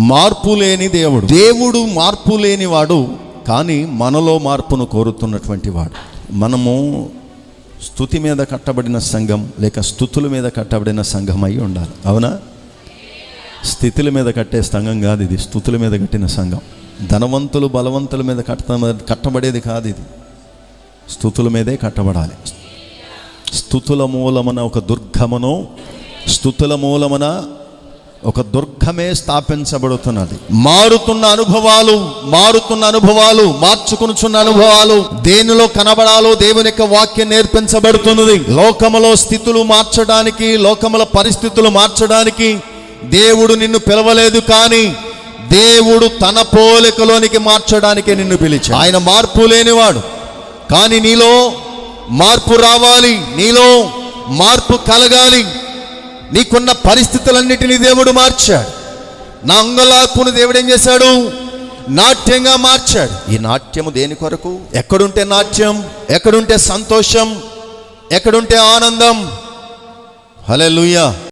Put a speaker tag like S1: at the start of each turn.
S1: మార్పు లేని దేవుడు. దేవుడు మార్పు లేనివాడు, కానీ మనలో మార్పును కోరుతున్నటువంటి వాడు. మనము స్తుతి మీద కట్టబడిన సంఘం, లేక స్తుతుల మీద కట్టబడిన సంఘం అయి ఉండాలి. అవునా? స్థితుల మీద కట్టే సంఘం కాదు ఇది, స్తుతుల మీద కట్టిన సంఘం. ధనవంతులు బలవంతుల మీద కట్టబడేది కాదు ఇది, స్తుతుల మీదే కట్టబడాలి. స్తుతుల మూలమున ఒక దుర్గమును, స్తుతుల మూలమున ఒక దుర్గమే స్థాపించబడుతున్నది. మారుతున్న అనుభవాలు, మార్చుకునుచున్న అనుభవాలు, దేనిలో కనబడాలో దేవుని యొక్క వాక్యం నేర్పించబడుతున్నది. లోకములో స్థితులు మార్చడానికి, లోకముల పరిస్థితులు మార్చడానికి దేవుడు నిన్ను పిలవలేదు, కానీ దేవుడు తన పోలికలోనికి మార్చడానికే నిన్ను పిలిచాడు. ఆయన మార్పు లేనివాడు, కానీ నీలో మార్పు రావాలి, నీలో మార్పు కలగాలి. నీకున్న పరిస్థితులన్నిటినీ దేవుడు మార్చాడు. నా అంగలార్పును దేవుడు ఏం చేశాడు? నాట్యంగా మార్చాడు. ఈ నాట్యము దేని కొరకు? ఎక్కడుంటే నాట్యం, ఎక్కడుంటే సంతోషం, ఎక్కడుంటే ఆనందం. హల్లెలూయా.